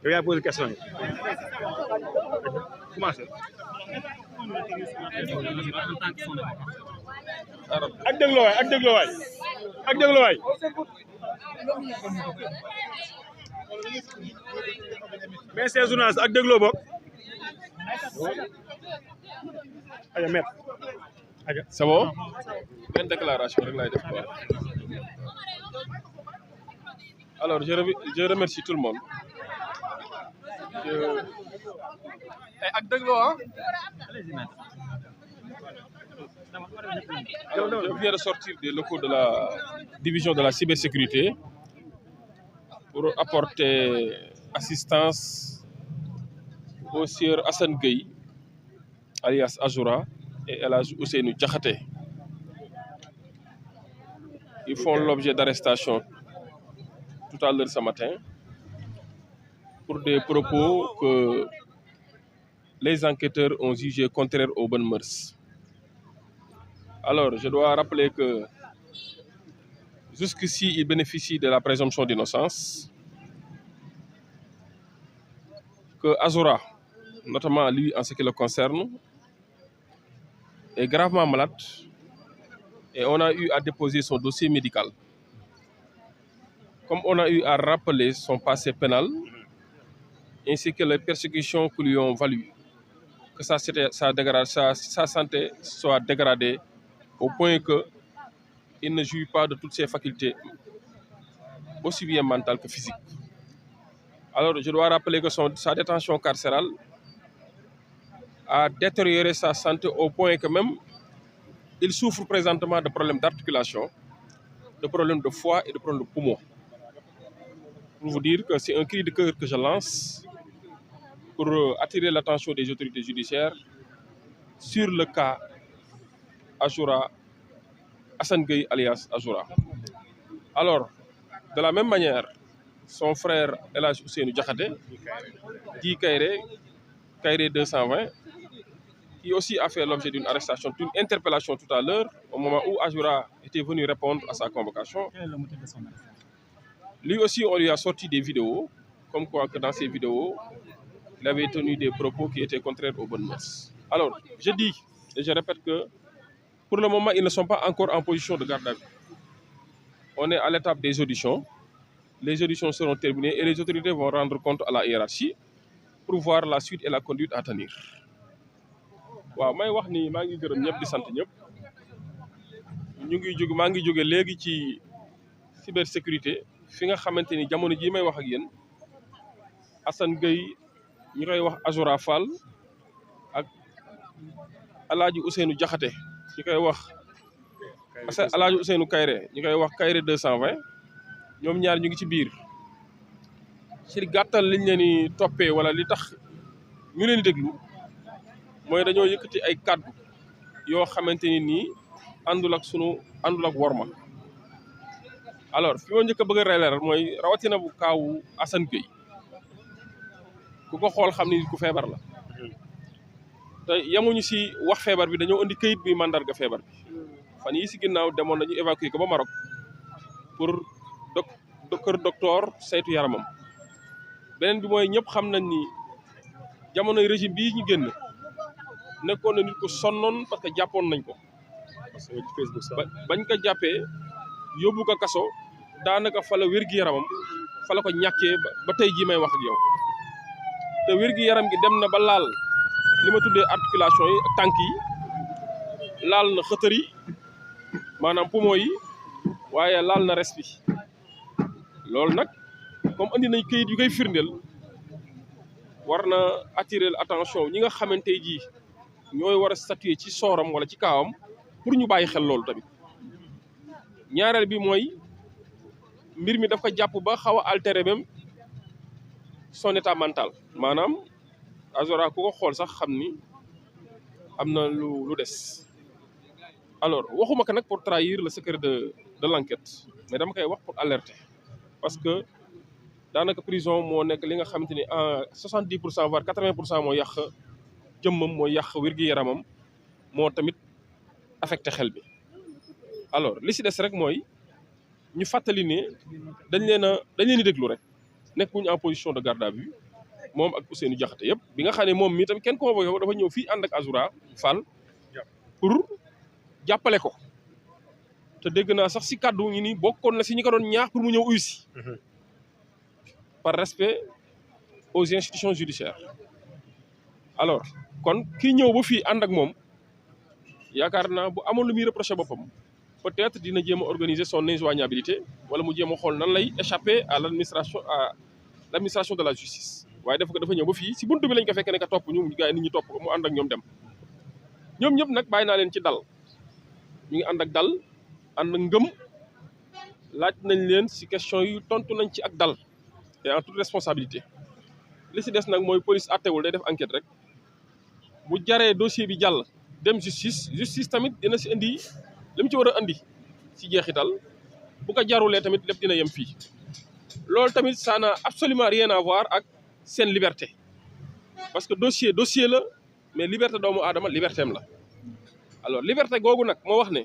yow yaa posé question yi commencé ak dégloo waay ak dégloo waay ak dégloo waay mais c'est journaliste ak dégloo bokk aja met aja c'est bon benn déclaration rek laay def quoi. Alors je remercie tout le monde. ak dégloo ah. Alors, je viens de sortir des locaux de la division de la cybersécurité pour apporter assistance au sieur Assane Gueye, alias Azoura, et El Hadj Ousseynou Diakhaté. Ils font l'objet d'arrestation tout à l'heure ce matin pour des propos que les enquêteurs ont jugés contraires aux bonnes mœurs. Alors, je dois rappeler que jusqu'ici, ils bénéficient de la présomption d'innocence, que Azoura, notamment lui en ce qui le concerne, est gravement malade et on a eu à déposer son dossier médical. Comme on a eu à rappeler son passé pénal, ainsi que les persécutions qui lui ont valu que sa santé soit dégradée au point qu'il ne jouit pas de toutes ses facultés, aussi bien mentales que physiques. Alors, je dois rappeler que sa détention carcérale a détérioré sa santé au point que même il souffre présentement de problèmes d'articulation, de problèmes de foie et de problèmes de poumon. Pour vous dire que c'est un cri de cœur que je lance pour attirer l'attention des autorités judiciaires sur le cas Azoura, Assane Gueye alias Azoura. Alors, de la même manière, son frère El Hadj Ousseynou Diakhaté, dit Kairé 220, qui aussi a fait l'objet d'une arrestation, d'une interpellation tout à l'heure, au moment où Azoura était venu répondre à sa convocation. quel est le motif de son arrestation? Lui aussi, on lui a sorti des vidéos, comme quoi que dans ces vidéos, il avait tenu des propos qui étaient contraires aux bonnes mœurs. Alors, je dis et je répète que pour le moment, ils ne sont pas encore en position de garde à vue. On est à l'étape des auditions. Les auditions seront terminées et les autorités vont rendre compte à la hiérarchie pour voir la suite et la conduite à tenir. waaw may wax ni maa ngi gërëm ñëpp di sant ñëpp maa ngi jóge léegi ci cybersécurité fi nga xamante ni jamono jii may wax ak yéen Assane Gueye ñu koy wax Azoura Fall ak El Hadj Ousseynou Diakhaté ñu koy wax El Hadj Ousseynou Kairé ñu koy wax Kairé 220 ñoom ñaar ñu ngi ci biir ci gàttal liñ leen di toppee wala li tax ñu leen di déglu mooy dañoo yëkkati ay kàddu yoo xamante ni nii àndul ak worma. Alors fi ma njëkk a bëgg a leeral mooy rawatina bu kaawu Assane Gueye ku ko xool xam ni ku feebar la te yemuñu si wax feebar bi dañoo indi këyit bi mandarga feebar bi fan yi si ginnaaw demoon nañu évacuer ko ba Maroc pour kër docteur saytu yaramam. beneen bi mooy ñëpp xam nañ ni jamonoy régime bii ñu génn nekkoon na nit ko sonnoon parce que jàppoon nañ ko. parce que Facebook bañ ko jàppee yóbbu ko kaso daanaka fa la wér-gi-yaramam fa la ko ñàkkee ba tey jii may wax ak yow te wér-gi-yaram gi dem na ba laal li ma tuddee articulation yi ak tànk yi laal na xëtër yi maanaam poumon yi waaye laal na res bi loolu nag comme andi nañ këyit yu koy firndeel war na attirer l'attention ñi nga xamante ji ñooy war a statuer ci sooram wala ci kaawam pour ñu bàyyi xel loolu tamit. ñaareel bi mooy mbir mi daf ko jàpp ba xaw a altérer même son état mental maanaam Azoura ku ko xool sax xam ni am na lu des. alors waxuma ko nag pour trahir le secret de l'enquête mais dama koy wax pour alerter parce que daanaka prison moo nekk li nga xamante ni en 70% voire 80% moo yàq jëmmam moo yàq wér-gu-yaramam moo tamit affecté xel bi. alors li si des rek mooy ñu fàttali ne dañ leen di déglu rek nekkuñu en position de garde à vue moom ak Ousseynou Diakhaté yëpp bi nga xam ne moom mii tamit kenn convoqué ko dafa ñëw fii ànd ak Azoura Fall pour jàppale ko te dégg naa sax si kàddu ñu ni bokkoon na si ñi ko doon ñaax pour mu ñëw uyu si par respect aux institutions judiciaires. alors kon kii ñëw ba fii ànd ak moom yaakaar naa bu amoon lu muy reproché boppam peut-être dina jéem a organiser son injoignabilité wala mu jéem a xool nan lay échapper à l'administration de la justice. waaye def ko dafa ñëw ba fii si buntu bi lañ ko fekkee ne ka topp ñu gars yi nit ñi topp ko mu ànd ak ñoom dem ñoom ñëpp nag bàyyi naa leen ci dal ñu ngi ànd ak dal ànd ak ngëm laaj nañ leen si question yu tontu nañ ci ak dal et en toute responsabilité. li si des nag mooy police àttewul day def enquête rek bu jaree dossier bi jàll dem justice tamit dina si indi li mu ci war a indi si jeexital bu ko jarulee tamit lépp dina yem fii. loolu tamit ça n'a absolument rien à voir ak seen liberté parce que dossier la mais liberté doomu aadama liberté am la. alors liberté googu nag moo wax ne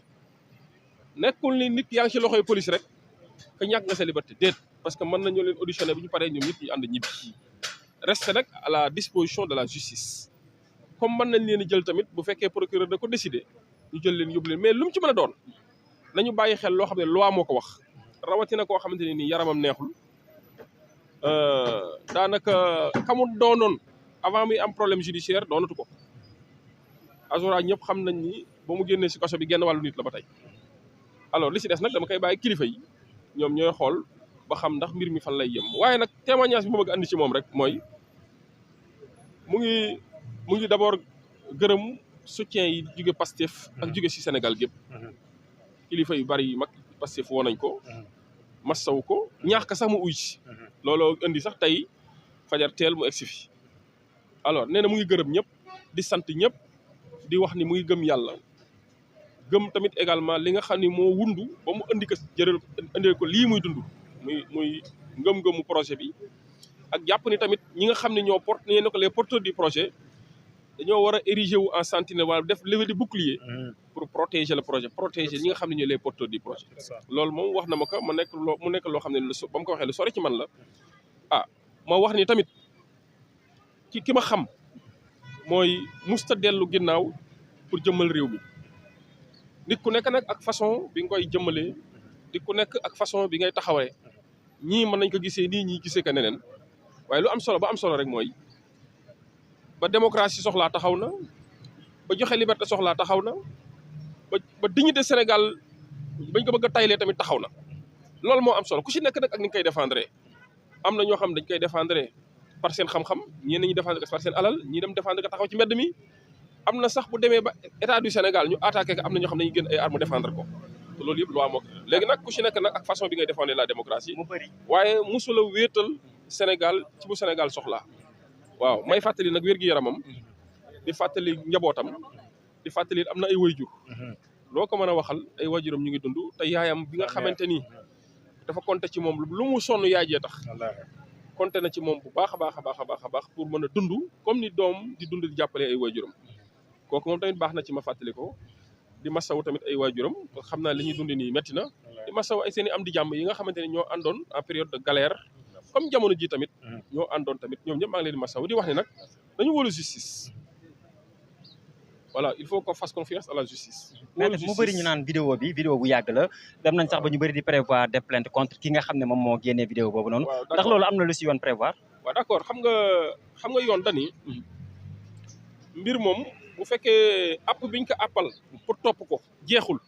nekkul ni nit yaa ngi ci loxoy police rek que ñàkk nga sa liberté déet parce que mën nañu leen auditionné bu ñu paree ñoom ñëpp ñu ànd ñibbi reste nag à la disposition de la justice. comme mën nañ leen a jël tamit bu fekkee procureur da ko décider ñu jël leen yóbbu leen mais lu mu ci mën a doon nañu bàyyi xel loo xam ne loi moo ko wax rawatina koo xamante ne nii yaramam neexul daanaka xamul doonoon avant muy am problème judiciaire doonatu ko. Azoura ñëpp xam nañ ni ba mu génnee si kaso bi genn wàllu nit la ba tey alors li si des nag dama koy bàyyi kilifa yi ñoom ñooy xool ba xam ndax mbir mi fan lay yem waaye nag témoignage bi ma bëgg andi ci moom rek mooy mu ngi d'abord gërëm soutien yi jóge Pastef ak jóge si Sénégal gépp kilifa yu bari yi mag Pastef woo nañ ko massaw ko ñaax ka sax mu uy ci looloo indi sax tey fajar teel mu egsi fi alors nee na mu ngi gërëm ñëpp di sant ñëpp di wax ni mu ngi gëm yàlla gëm tamit également li nga xam ni moo wundu ba mu indi ko indee ko lii muy dund muy ngëm-ngëmu projet bi ak jàpp ni tamit ñi nga xam ne ñoo ne ko les porteurs du projet dañoo war a ériger wu en sentinelle wala def levée de bouclier pour protéger le projet protéger ñi nga xam ne ñooy les porteurs du projet. loolu moom wax na ma ko mu nekk loo xam ne ba mu ko waxee lu sori ci man la moo wax ni tamit ci ki ma xam mooy musta dellu ginnaaw pour jëmmal réew mi nit ku nekk nag ak façon bi nga koy jëmmalee nit ku nekk ak façon bi ngay taxawee ñii mën nañ ko gisee nii ñii gisee ko neneen waaye lu am solo ba am solo rek mooy ba démocratie soxlaa taxaw na ba joxe liberté soxlaa taxaw na ba dignité Sénégal bañ ko bëgg a taylee tamit taxaw na loolu moo am solo ku si nekk nag ak ni nga koy défendre am na ñoo xam dañ koy défendre par seen xam-xam ñenn ñi défendre ko par seen alal ñii dem défendre ko taxaw ci mbedd mi am na sax bu demee ba état du Sénégal ñu attaqué ko am na ñoo xam ne dañuy gën ay armes défendre ko te loolu yëpp loi moo léegi nag ku si nekk nag ak façon bi ngay défendre la démocratie waaye mosula wéetal Sénégal ci bu Sénégal soxlaa waaw may fàttali nag wér-gi-yaramam di fàttali njabootam di fàttali am na ay wayjur loo ko mën a waxal ay wayjuram ñu ngi dund te yaayam bi nga xamante ni dafa compter ci moom lu mu sonn yaay jee tax compter na ci moom bu baax a baax a baax a baax a baax pour mën a dund comme ni doom di dund di jàppale ay wayjuram kooku moom tamit baax na ci ma fàttali ko di masawu tamit ay waajuram xam naa li ñuy dund nii métti na di masawu ay seen i am di jàmm yi nga xamante ni ñoo àndoon en période de galère comme jamono ji tamit ñoo àndoon tamit ñoom ñëpp maa ngi leen di masawu di wax ne nag dañu wóolu justice voilà il faut qu'on fasse confiance à la justice. mu bëri ñu naan vidéo bu yàgg la dem nañ sax ba ñu bëri di prévoir des plaintes contre ki nga xam ne moom moo génnee vidéo boobu noonu. ndax loolu am na lu si yoon prévoir. waaw d'accord xam nga yoon dani mbir moom bu fekkee app biñ ko appal pour topp ko jeexul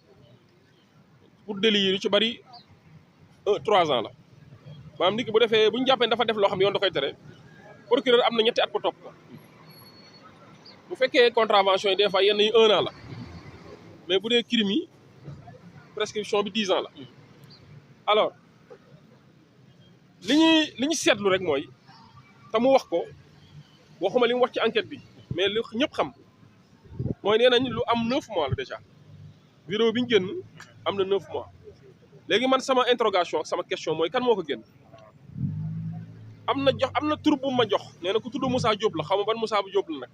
pour délit yi ci bëri 3 ans la maanaam nit ki bu defee bu ñu jàppee dafa def loo xam ne yoon da koy tere procureur am na 2 at pour topp ko bu fekkee contravention yi des fois yenn yi 1 an la mais bu dee crime yi prescription bi 10 ans la alors li ñu seetlu rek mooy te mu wax ko waxuma li mu wax ci enquête bi mais li ñëpp xam mooy nee nañ lu am 9 mois la déjà vidéo bi ñu génn am na 9 mois léegi man sama interrogation ak sama question mooy kan moo ko génn am na tur bu ma jox nee na ku tudd Moussa Diop la xaw ma ban Moussa bu Diop la nag.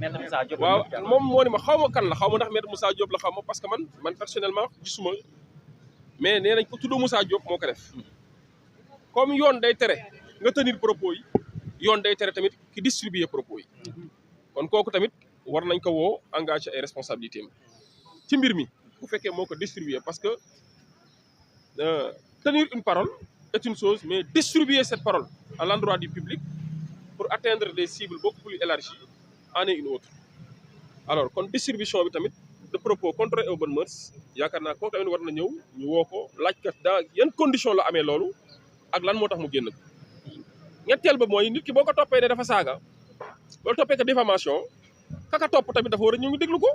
maître Moussa Diop waaw moom moo ni ma xaw ma kan la xaw ma ndax maître Moussa Diop la xaw ma parce que man personnellement gisuma mais nee nañ ko tudd Moussa Diop moo ko def comme yoon day tere nga tenir propos yi yoon day tere tamit ki distribuer propos yi kon kooku tamit war nañ ko woo engagé ay responsabilités ci mbir mi bu fekkee moo ko distribuer parce que tenir une parole est une chose mais distribuer cette parole à l'endroit du public pour atteindre des cibles beaucoup plus élargies en est une autre alors kon distribution bi tamit de propos contraires aux bonnes mœurs yaakaar naa kooku tamit war na ñëw ñu woo ko laaj kat dans yan condition la amee loolu ak lan moo tax mu génn ko ñetteel ba mooy nit ki boo ko toppee ne dafa saaga loolu toppee ko diffamation kaka topp tamit dafa war a ñëw ñu déglu ko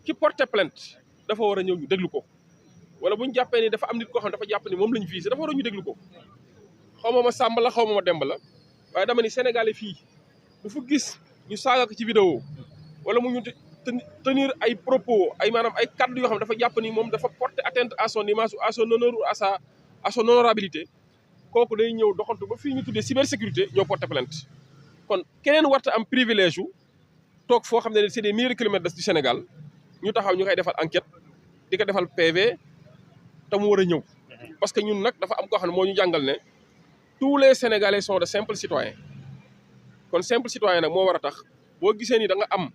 ki porté plainte dafa war a ñëw ñu déglu ko wala bu ñu jàppee ni dafa am nit koo xam dafa jàpp ni moom la ñu visé dafa war a ñu déglu ko xaw ma Samba la xaw ma Demba la waaye dama ni Sénégalais fii bu fu gis ñu saaga ko ci vidéo wala mu ñu tenir ay propos ay maanaam ay kaddu yoo xam dafa jàpp ni moom dafa porter atteinte à son image ou à son honneur ou à son honorabilité kooku day ñëw doxantu ba fii ñu tuddee cybersécurité ñoo porter plainte kon keneen warta am privilège yu toog foo xam ne c'est des milliers de kilomètres du Sénégal ñu taxaw ñu koy defal enquête di ko defal PV te mu war a ñëw parce que ñun nag dafa am koo xam ne moo ñu jàngal ne tous les Sénégalais sont de simples citoyens kon simple citoyen nag moo war a tax boo gisee ni da nga am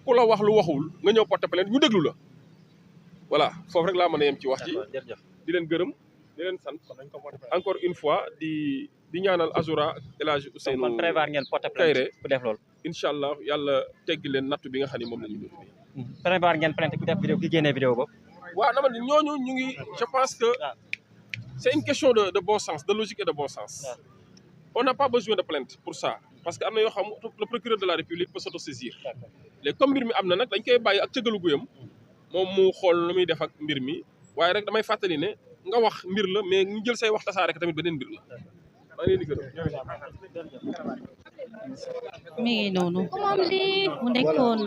ku la wax lu waxul nga ñëw porter plainte ñu déglu la voilà foofu rek laa mën a yem ci wax ci di leen gërëm di leen sant encore une fois di ñaanal Azoura El Hadj Ousseynou kon prévoir ngeen porter plainte ku def loolu incha allah yàlla teggi leen nattu bi nga xam ne moom la ñu def prévoir ngeen plainte ku def vidéo ki génnee vidéo boobu waaw dama ni ñooñu ñu ngi je pense que c'est une question de bon sens de logique et de bon sens on n'a pas besoin de plainte pour ça parce que am na yoo xam le procureur de la République peut s'autosaisir léegi comme mbir mi am na nag dañ koy bàyyi ak cëgalu guyam moom mu xool lu muy def ak mbir mi waaye rek damay fàttali ne nga wax mbir la mais ñu jël say wax tasaare ko tamit beneen mbir la maa ngi leen di gërëm mi ngi noonu mu nekkoon